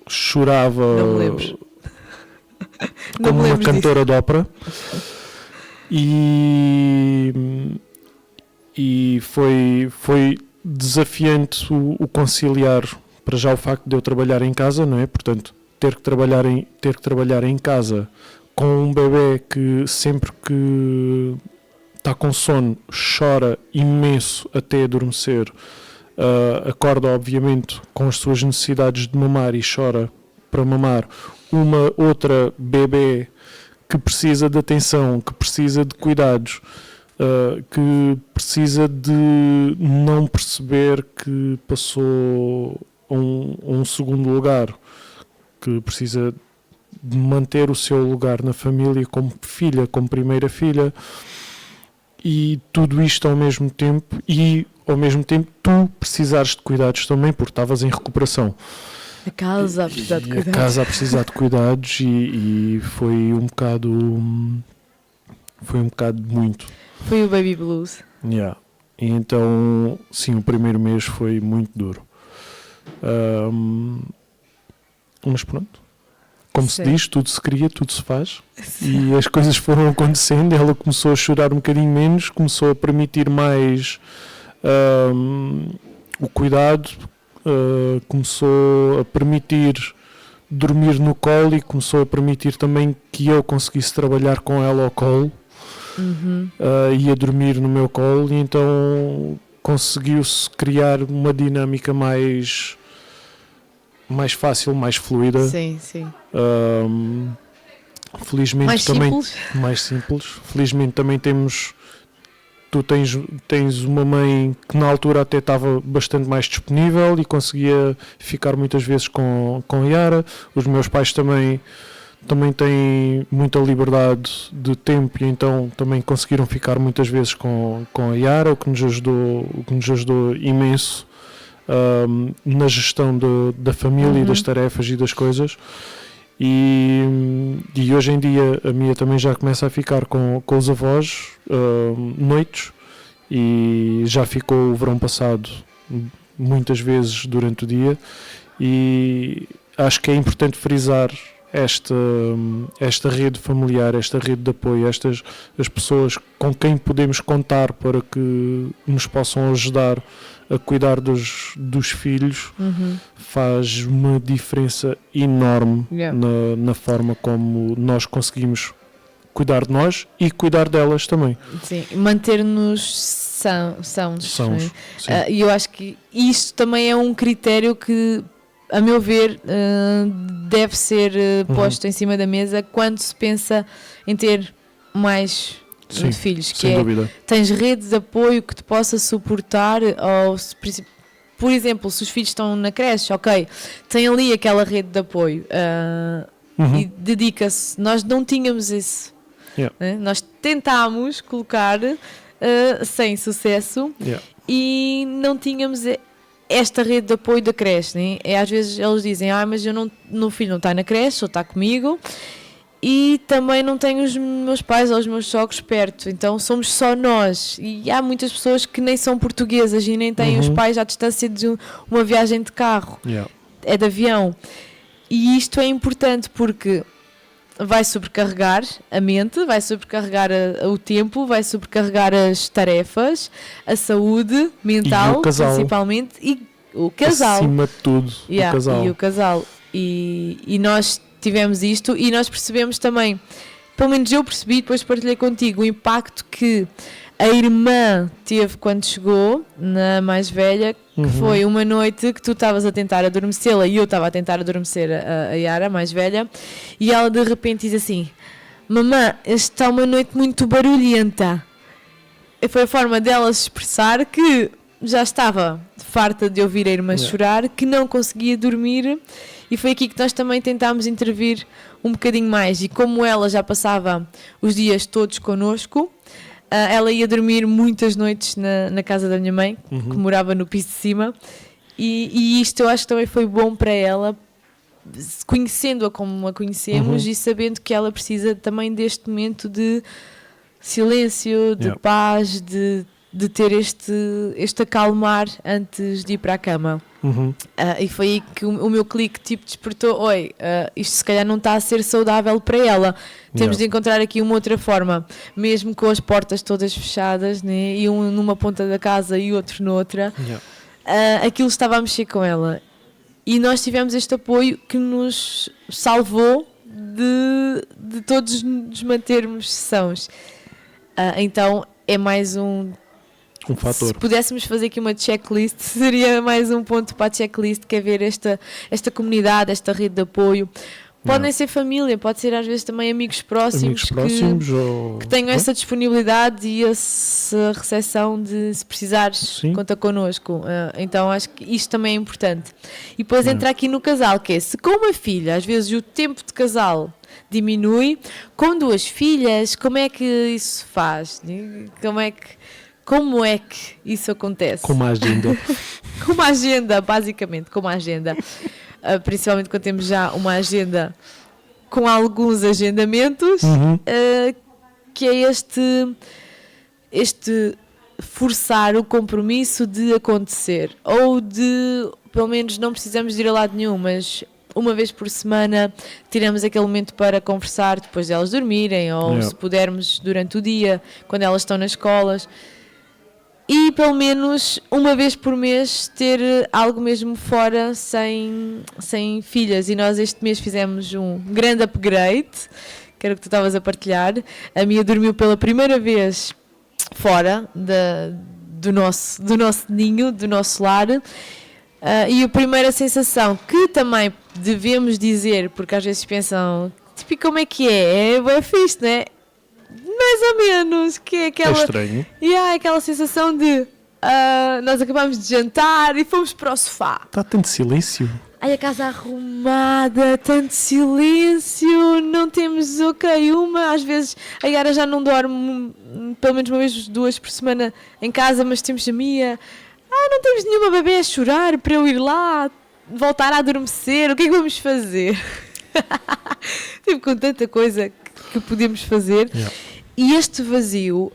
chorava como uma cantora de ópera. E foi desafiante o conciliar, para já, o facto de eu trabalhar em casa, não é? Portanto, ter que trabalhar em casa com um bebê que sempre que está com sono chora imenso até adormecer, acorda obviamente com as suas necessidades de mamar e chora para mamar. Uma outra bebê que precisa de atenção, que precisa de cuidados, que precisa de não perceber que passou a um segundo lugar, que precisa de manter o seu lugar na família como filha, como primeira filha, e tudo isto ao mesmo tempo, e ao mesmo tempo tu precisares de cuidados também, porque estavas em recuperação. A casa a precisar de cuidados. A casa a precisar de cuidados e foi um bocado muito. Foi o baby blues. E então, sim, o primeiro mês foi muito duro. Mas pronto. Como se diz, tudo se cria, tudo se faz. E as coisas foram acontecendo. Ela começou a chorar um bocadinho menos, começou a permitir mais o cuidado, começou a permitir dormir no colo e começou a permitir também que eu conseguisse trabalhar com ela ao colo. E a dormir no meu colo, e então conseguiu-se criar uma dinâmica mais fácil, mais fluida. Sim. Felizmente Mais também simples. mais simples. Felizmente também tu tens uma mãe que na altura até estava bastante mais disponível e conseguia ficar muitas vezes com a Yara. Os meus pais também têm muita liberdade de tempo, e então também conseguiram ficar muitas vezes com a Yara, o que nos ajudou imenso na gestão da família e das tarefas e das coisas. E hoje em dia a Mia também já começa a ficar com os avós noites, e já ficou o verão passado muitas vezes durante o dia, e acho que é importante frisar esta rede familiar, esta rede de apoio, as pessoas com quem podemos contar para que nos possam ajudar a cuidar dos filhos, faz uma diferença enorme na forma como nós conseguimos cuidar de nós e cuidar delas também. Sim, manter-nos sãos. E eu acho que isto também é um critério que, a meu ver, deve ser posto em cima da mesa quando se pensa em ter mais filhos, que dúvida. Tens redes de apoio que te possa suportar, ou por exemplo, se os filhos estão na creche, ok, tem ali aquela rede de apoio e dedica-se. Nós não tínhamos isso, né? Nós tentámos colocar sem sucesso e não tínhamos esta rede de apoio da creche, né? Às vezes eles dizem, mas meu filho não está na creche, ou está comigo, e também não tenho os meus pais ou os meus sogros perto, então somos só nós. E há muitas pessoas que nem são portuguesas e nem têm os pais à distância de uma viagem de carro, é de avião. E isto é importante porque vai sobrecarregar a mente, vai sobrecarregar o tempo, vai sobrecarregar as tarefas, a saúde mental, principalmente, e o casal. Acima de tudo, o casal. E o casal. E nós tivemos isto, e nós percebemos também, pelo menos eu percebi, depois partilhei contigo, o impacto que a irmã teve quando chegou, na mais velha, que foi uma noite que tu estavas a tentar adormecê-la e eu estava a tentar adormecer a Yara, a mais velha, e ela de repente diz assim: mamã, esta está uma noite muito barulhenta. E foi a forma dela se expressar que já estava farta de ouvir a irmã chorar, que não conseguia dormir, e foi aqui que nós também tentámos intervir um bocadinho mais. E como ela já passava os dias todos connosco, ela ia dormir muitas noites na casa da minha mãe, que morava no piso de cima, e isto eu acho que também foi bom para ela, conhecendo-a como a conhecemos e sabendo que ela precisa também deste momento de silêncio, de paz, de ter este acalmar antes de ir para a cama. E foi aí que o meu clique despertou: isto se calhar não está a ser saudável para ela, temos de encontrar aqui uma outra forma, mesmo com as portas todas fechadas, né? E um numa ponta da casa e outro noutra. Aquilo estava a mexer com ela, e nós tivemos este apoio que nos salvou de todos nos mantermos sãos. Então é mais um fator. Se pudéssemos fazer aqui uma checklist, seria mais um ponto para a checklist, que é ver esta comunidade, esta rede de apoio. Podem ser família, pode ser às vezes também amigos próximos que tenham essa disponibilidade e essa recepção de, se precisares, conta connosco. Então acho que isto também é importante. E depois entra aqui no casal, que é, se com uma filha, às vezes o tempo de casal diminui, com duas filhas, como é que isso se faz? Como é que isso acontece? Com uma agenda. Com uma agenda, basicamente, com uma agenda. Principalmente quando temos já uma agenda com alguns agendamentos, que é este forçar o compromisso de acontecer. Ou de, pelo menos não precisamos de ir a lado nenhum, mas uma vez por semana tiramos aquele momento para conversar depois de elas dormirem, ou se pudermos durante o dia, quando elas estão nas escolas. e pelo menos uma vez por mês ter algo mesmo fora sem filhas. E nós este mês fizemos um grande upgrade, que era o que tu estavas a partilhar. A Mia dormiu pela primeira vez fora do nosso ninho, do nosso lar. E a primeira sensação que também devemos dizer, porque às vezes pensam, tipo, como é que é? É fixe, não é? Mais ou menos, que é aquela... É estranho. Aquela sensação de nós acabamos de jantar e fomos para o sofá. Está tanto silêncio. Ai, a casa arrumada, tanto silêncio, não temos, às vezes a Yara já não dorme pelo menos uma vez, 2 por semana em casa, mas temos a Mia, não temos nenhuma bebê a chorar para eu ir lá, voltar a adormecer, o que é que vamos fazer? Tipo, com tanta coisa que podemos fazer. Yeah. E este vazio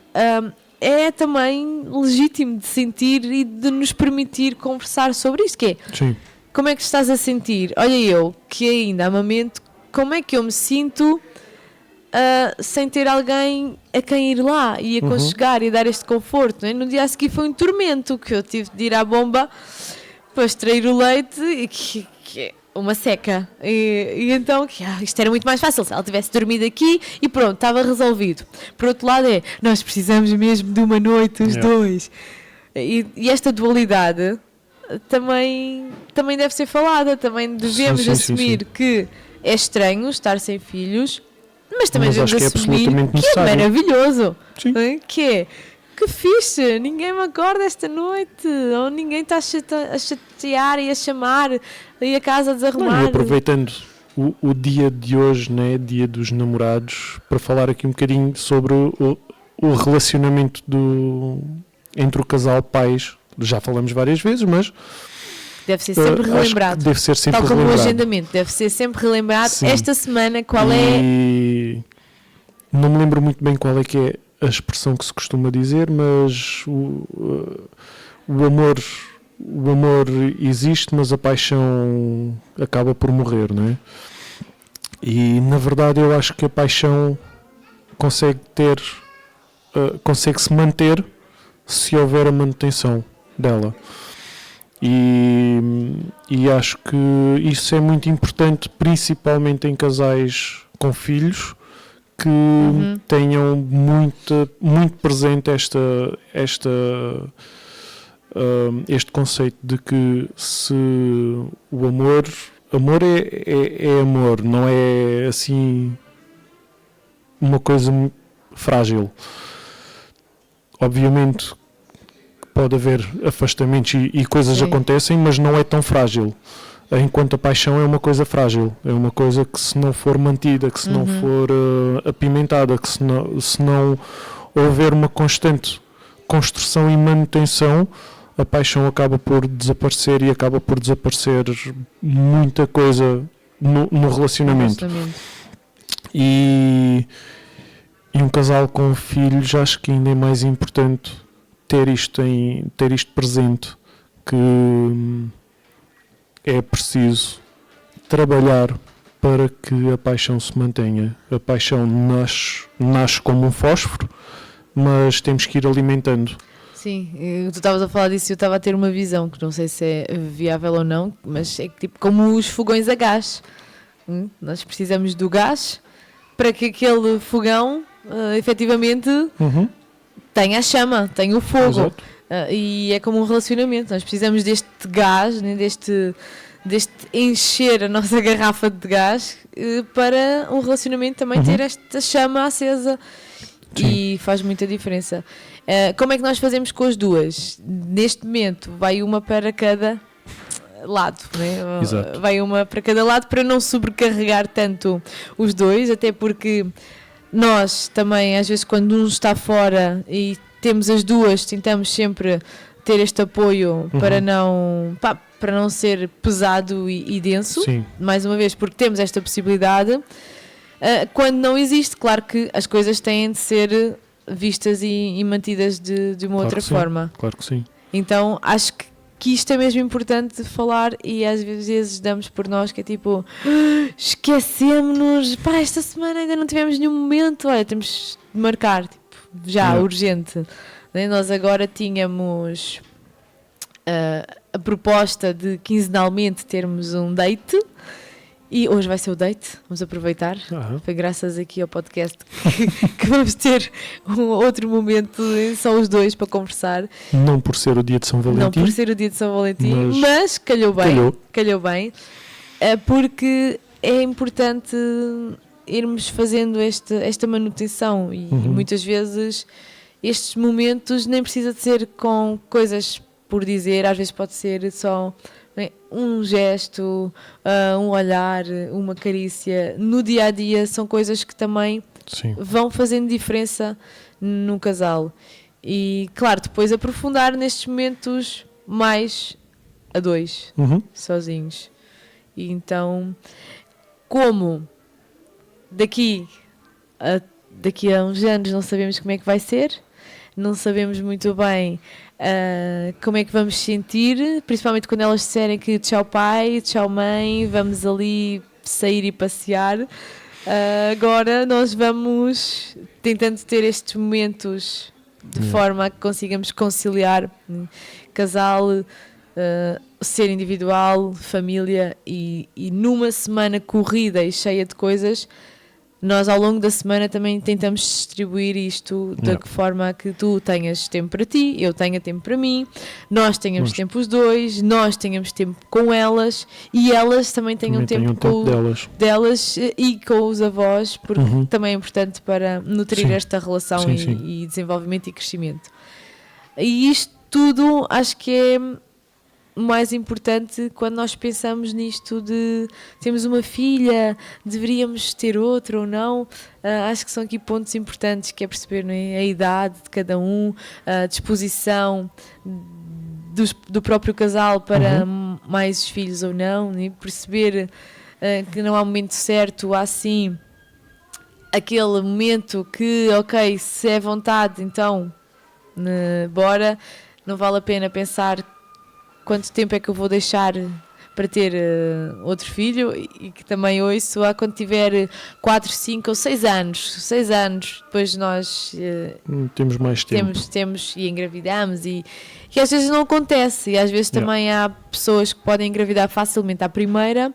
é também legítimo de sentir e de nos permitir conversar sobre isto, que é... Sim. Como é que estás a sentir? Olha, eu que ainda amamento, como é que eu me sinto sem ter alguém a quem ir lá e aconchegar e dar este conforto? Não é? No dia a seguir foi um tormento, que eu tive de ir à bomba para extrair o leite e que é uma seca. E então isto era muito mais fácil se ela tivesse dormido aqui e pronto, estava resolvido. Por outro lado nós precisamos mesmo de uma noite, os dois. E esta dualidade... Também deve ser falada, também devemos assumir que é estranho estar sem filhos, mas também devemos assumir que é maravilhoso, que fixe, ninguém me acorda esta noite, ou ninguém está a chatear e a chamar e a casa a desarrumar. E aproveitando o dia de hoje, né, dia dos namorados, para falar aqui um bocadinho sobre o relacionamento entre o casal pais. Já falamos várias vezes, mas deve ser sempre relembrado. Deve ser sempre tal como relembrado. o agendamento, deve ser sempre relembrado. Sim. Esta semana, não me lembro muito bem qual é que é a expressão que se costuma dizer, mas o amor existe, mas a paixão acaba por morrer, não é? E na verdade eu acho que a paixão consegue se manter se houver a manutenção dela. E acho que isso é muito importante, principalmente em casais com filhos que tenham muito presente este conceito de que se o amor é amor, não é assim uma coisa frágil. Obviamente pode haver afastamentos e coisas acontecem, mas não é tão frágil. Enquanto a paixão é uma coisa frágil, é uma coisa que se não for mantida, que se não for apimentada, que se não houver uma constante construção e manutenção, a paixão acaba por desaparecer e acaba por desaparecer muita coisa no relacionamento. E um casal com filhos, acho que ainda é mais importante ter isto presente, que é preciso trabalhar para que a paixão se mantenha. A paixão nasce como um fósforo, mas temos que ir alimentando. Sim, tu estavas a falar disso e eu estava a ter uma visão, que não sei se é viável ou não, mas é tipo como os fogões a gás. Nós precisamos do gás para que aquele fogão efetivamente tenha a chama, tenha o fogo. E é como um relacionamento, nós precisamos deste gás, né, deste encher a nossa garrafa de gás para um relacionamento também ter esta chama acesa. Sim. E faz muita diferença. Como é que nós fazemos com as duas? Neste momento vai uma para cada lado, né? Vai uma para cada lado para não sobrecarregar tanto os dois, até porque nós também às vezes quando um está fora e temos as duas, tentamos sempre ter este apoio para não ser pesado e denso. Sim. Mais uma vez, porque temos esta possibilidade. Quando não existe, claro que as coisas têm de ser vistas e mantidas de uma outra forma. Claro que sim. Então acho que isto é mesmo importante de falar, e às vezes damos por nós que é tipo, esquecemos-nos, esta semana ainda não tivemos nenhum momento, olha, temos de marcar, tipo, já, urgente. Nós agora tínhamos a proposta de quinzenalmente termos um date. E hoje vai ser o date, vamos aproveitar. Foi graças aqui ao podcast que vamos ter um outro momento, só os dois para conversar. Não por ser o dia de São Valentim. Não por ser o dia de São Valentim, mas calhou bem. Calhou bem, porque é importante irmos fazendo esta manutenção e muitas vezes estes momentos nem precisa de ser com coisas por dizer, às vezes pode ser só um gesto, um olhar, uma carícia. No dia a dia são coisas que também vão fazendo diferença no casal. E claro, depois aprofundar nestes momentos mais a dois, sozinhos. E então, como daqui a uns anos não sabemos como é que vai ser, não sabemos muito bem como é que vamos sentir, principalmente quando elas disserem que tchau pai, tchau mãe, vamos ali sair e passear. Agora nós vamos tentando ter estes momentos de forma a que consigamos conciliar casal, ser individual, família e numa semana corrida e cheia de coisas, nós ao longo da semana também tentamos distribuir isto de que forma que tu tenhas tempo para ti, eu tenha tempo para mim, nós tenhamos tempo os dois, nós tenhamos tempo com elas e elas também tenham tempo com delas e com os avós, porque também é importante para nutrir esta relação e desenvolvimento e crescimento. E isto tudo acho que é mais importante quando nós pensamos nisto de temos uma filha, deveríamos ter outra ou não. Acho que são aqui pontos importantes, que é perceber, não é? A idade de cada um, a disposição do próprio casal para mais filhos ou não, e perceber que não há um momento certo, há sim aquele momento que, ok, se é vontade, então bora, não vale a pena pensar quanto tempo é que eu vou deixar para ter outro filho, e que também ouço, quando tiver 4, 5 ou 6 anos, depois nós temos mais tempo. Temos e engravidamos, e às vezes não acontece, e às vezes também há pessoas que podem engravidar facilmente à primeira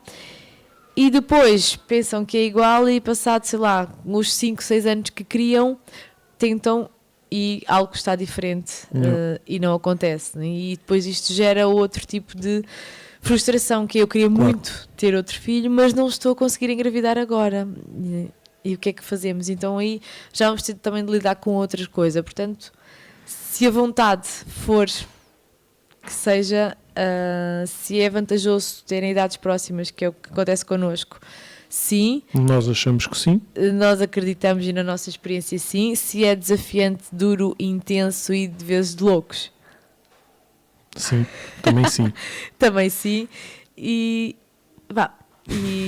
e depois pensam que é igual e passado, sei lá, uns 5, 6 anos que criam, tentam e algo está diferente e não acontece, né? E depois isto gera outro tipo de frustração, que eu queria muito ter outro filho, mas não estou a conseguir engravidar agora. E o que é que fazemos? Então aí já vamos ter também de lidar com outras coisas. Portanto, se a vontade for que seja, se é vantajoso terem idades próximas, que é o que acontece connosco, sim. Nós achamos que sim. Nós acreditamos, e na nossa experiência sim. Se é desafiante, duro, intenso e de vezes de loucos. Sim, também sim. Também sim. E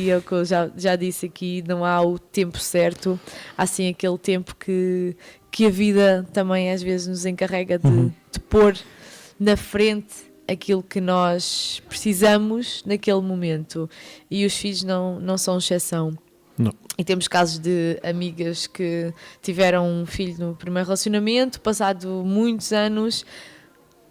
é o que eu já disse aqui, não há o tempo certo. Há sim aquele tempo que a vida também às vezes nos encarrega de pôr na frente aquilo que nós precisamos naquele momento, e os filhos não são exceção. Não. E temos casos de amigas que tiveram um filho no primeiro relacionamento, passado muitos anos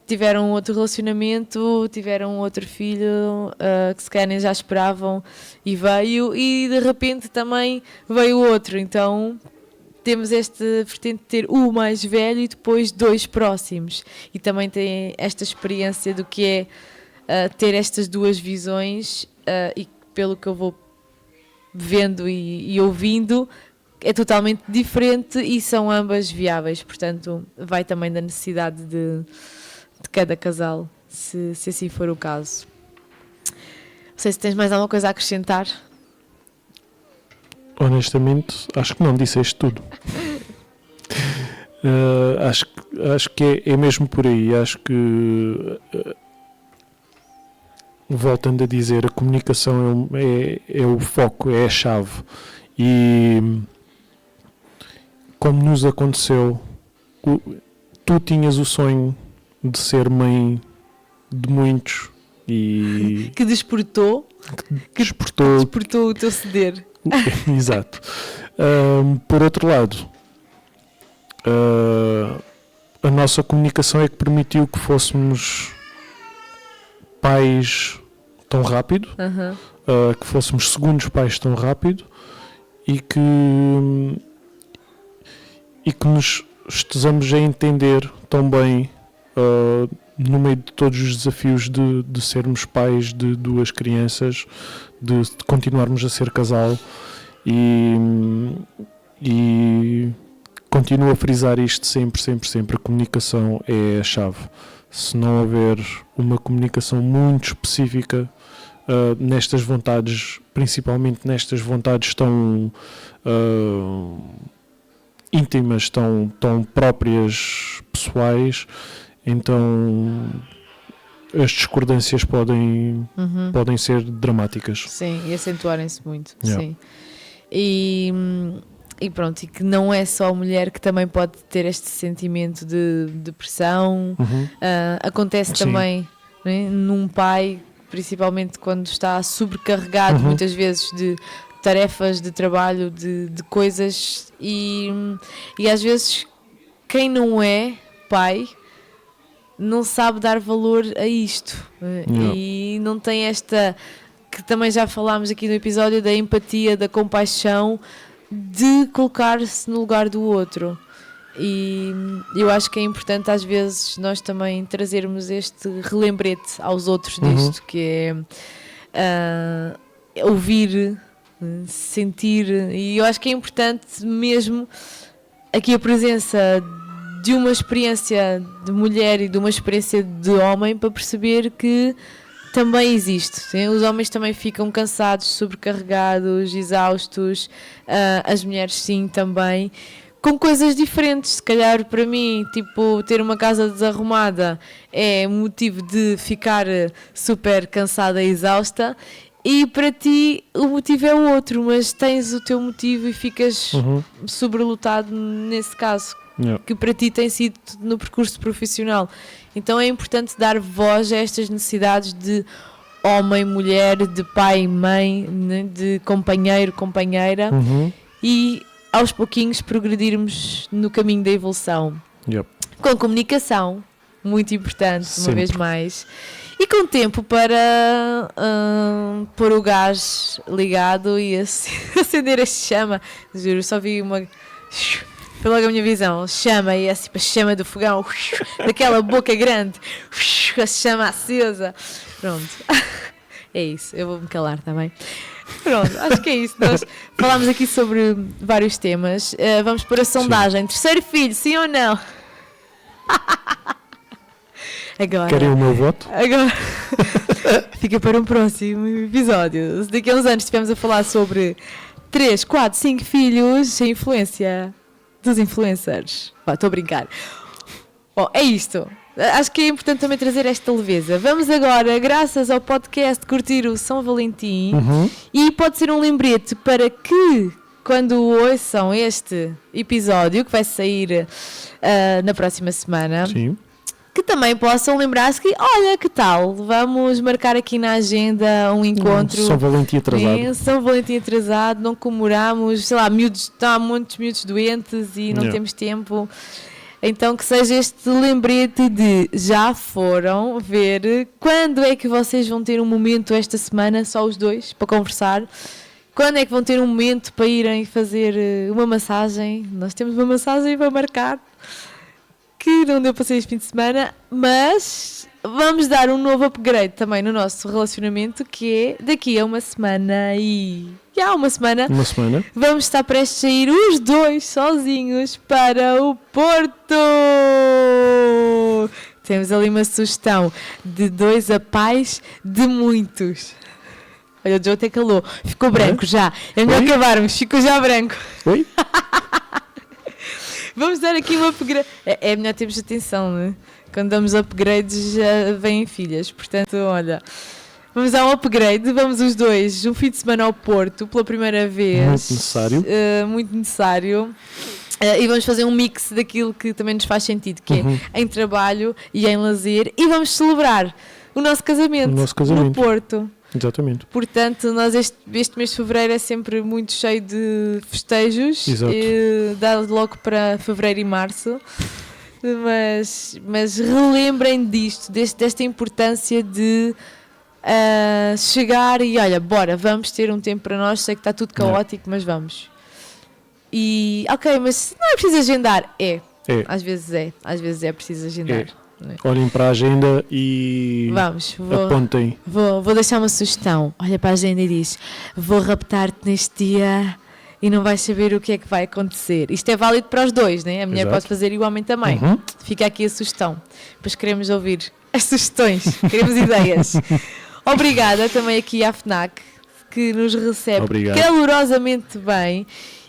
tiveram outro relacionamento, tiveram outro filho que se calhar nem já esperavam e veio, e de repente também veio outro. Então temos esta vertente de ter o mais velho e depois 2 próximos, e também tem esta experiência do que é ter estas duas visões, e pelo que eu vou vendo e ouvindo é totalmente diferente e são ambas viáveis. Portanto, vai também da necessidade de cada casal, se assim for o caso. Não sei se tens mais alguma coisa a acrescentar. Honestamente, acho que não disseste tudo. Acho que é mesmo por aí. Acho que, voltando a dizer, a comunicação é o foco, é a chave. E como nos aconteceu, tu tinhas o sonho de ser mãe de muitos e que despertou o teu ceder. Exato. Por outro lado, a nossa comunicação é que permitiu que fôssemos pais tão rápido, que fôssemos segundos pais tão rápido e que nos estejamos a entender tão bem no meio de todos os desafios de sermos pais de duas crianças, de continuarmos a ser casal e continuo a frisar isto sempre, a comunicação é a chave. Se não houver uma comunicação muito específica nestas vontades, principalmente nestas vontades tão íntimas, tão próprias, pessoais, então as discordâncias podem ser dramáticas. Sim, e acentuarem-se muito. Yeah. Sim. E pronto, e que não é só a mulher que também pode ter este sentimento de depressão. Acontece Sim. também, né, num pai, principalmente quando está sobrecarregado muitas vezes de tarefas, de trabalho, de coisas, e às vezes quem não é pai não sabe dar valor a isto. E não tem esta, que também já falámos aqui no episódio, da empatia, da compaixão, de colocar-se no lugar do outro. E eu acho que é importante às vezes nós também trazermos este relembrete aos outros disto, que é ouvir, sentir, e eu acho que é importante mesmo aqui a presença de uma experiência de mulher e de uma experiência de homem para perceber que também existe. Sim? Os homens também ficam cansados, sobrecarregados, exaustos, as mulheres sim também, com coisas diferentes. Se calhar para mim, tipo, ter uma casa desarrumada é motivo de ficar super cansada e exausta, e para ti o motivo é o outro, mas tens o teu motivo e ficas sobrelotado nesse caso, que para ti tem sido no percurso profissional. Então é importante dar voz a estas necessidades de homem, mulher, de pai, mãe, né, de companheiro, companheira, e aos pouquinhos progredirmos no caminho da evolução. Com comunicação, muito importante, Sempre. uma vez mais, e com tempo para pôr o gás ligado e acender a chama. Juro, só vi uma... Foi logo a minha visão, chama, e assim, a chama do fogão, daquela boca grande, a chama acesa. Pronto, é isso, eu vou-me calar também. Pronto, acho que é isso. Nós falámos aqui sobre vários temas. Vamos para a sondagem. Sim. Terceiro filho, sim ou não? Agora, querem o meu voto? Agora fica para um próximo episódio. Daqui a uns anos estivemos a falar sobre 3, 4, 5 filhos, a influência dos influencers. Estou a brincar. É isto. Acho que é importante também trazer esta leveza. Vamos agora, graças ao podcast, curtir o São Valentim, e pode ser um lembrete para que, quando ouçam este episódio, que vai sair na próxima semana, Sim. que também possam lembrar-se que, olha, que tal, vamos marcar aqui na agenda um encontro. São Valentim atrasado. São Valentim atrasado, não comemoramos, sei lá, há muitos miúdos doentes e não temos tempo. Então que seja este lembrete de já foram ver, quando é que vocês vão ter um momento esta semana, só os dois, para conversar. Quando é que vão ter um momento para irem fazer uma massagem? Nós temos uma massagem para marcar, que não deu para ser este fim de semana, mas vamos dar um novo upgrade também no nosso relacionamento, que é daqui a uma semana e... uma semana vamos estar prestes a ir os dois sozinhos para o Porto. Temos ali uma sugestão de 2 a pais de muitos. Olha, o Joe até calou, ficou branco já. É melhor acabarmos, ficou já branco. Oi? Vamos dar aqui um upgrade. É melhor termos atenção, né? Quando damos upgrades já vêm filhas. Portanto, olha, vamos dar um upgrade. Vamos os dois um fim de semana ao Porto pela primeira vez. Muito necessário. Muito necessário. E vamos fazer um mix daquilo que também nos faz sentido, que é em trabalho e em lazer. E vamos celebrar o nosso casamento no Porto. Exatamente. Portanto, nós este mês de fevereiro é sempre muito cheio de festejos. Exato. E dá logo para fevereiro e março. mas relembrem disto, desta importância de chegar e olha, bora, vamos ter um tempo para nós, sei que está tudo caótico, mas vamos. E ok, mas não é preciso agendar. Às vezes é preciso agendar. Olhem para a agenda e apontem. Vou deixar uma sugestão. Olha para a agenda e diz: vou raptar-te neste dia e não vais saber o que é que vai acontecer. Isto é válido para os dois, né? A mulher pode fazer e o homem também. Fica aqui a sugestão. Pois queremos ouvir as sugestões, queremos ideias. Obrigada também aqui à FNAC, que nos recebe calorosamente bem.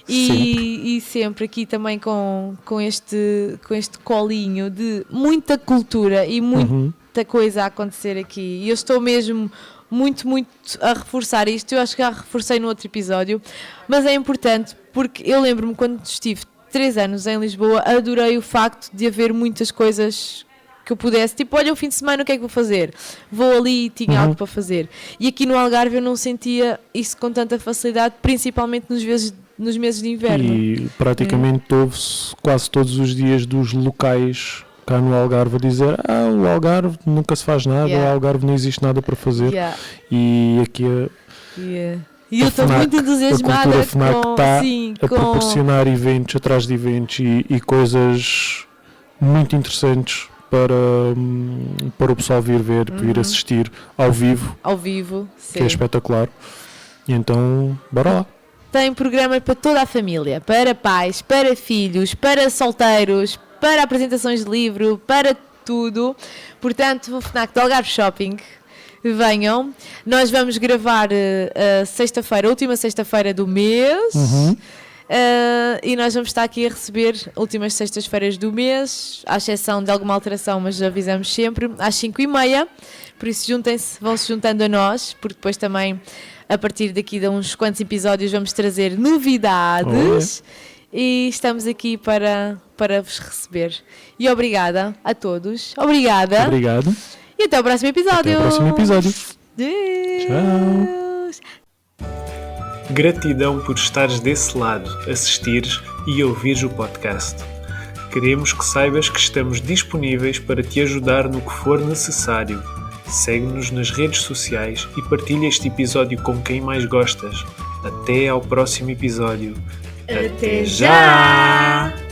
E sempre aqui também com este colinho de muita cultura e muita coisa a acontecer aqui. E eu estou mesmo muito a reforçar isto. Eu acho que já reforcei no outro episódio, mas é importante porque eu lembro-me quando estive 3 anos em Lisboa, adorei o facto de haver muitas coisas que eu pudesse, tipo, olha, o fim de semana o que é que vou fazer? Vou ali e tinha algo para fazer. E aqui no Algarve eu não sentia isso com tanta facilidade, principalmente nos meses de inverno. E praticamente ouve-se quase todos os dias dos locais cá no Algarve a dizer o Algarve nunca se faz nada, o Algarve não existe nada para fazer. E aqui E eu estou muito entusiasmada. A cultura FNAC está a proporcionar eventos atrás de eventos e coisas muito interessantes para o pessoal vir ver, vir assistir ao vivo. Sim. Que é espetacular. E então, bora lá. Tem programas para toda a família, para pais, para filhos, para solteiros, para apresentações de livro, para tudo. Portanto, o FNAC do Algarve Shopping, venham. Nós vamos gravar a última sexta-feira do mês. E nós vamos estar aqui a receber últimas sextas-feiras do mês, à exceção de alguma alteração, mas já avisamos sempre, às 5h30. Por isso vão-se juntando a nós, porque depois também, a partir daqui de uns quantos episódios, vamos trazer novidades. E estamos aqui para vos receber. E obrigada a todos. Obrigado. E até o próximo episódio. Tchau. Gratidão por estares desse lado, assistires e ouvires o podcast. Queremos que saibas que estamos disponíveis para te ajudar no que for necessário. Segue-nos nas redes sociais e partilha este episódio com quem mais gostas. Até ao próximo episódio. Até já!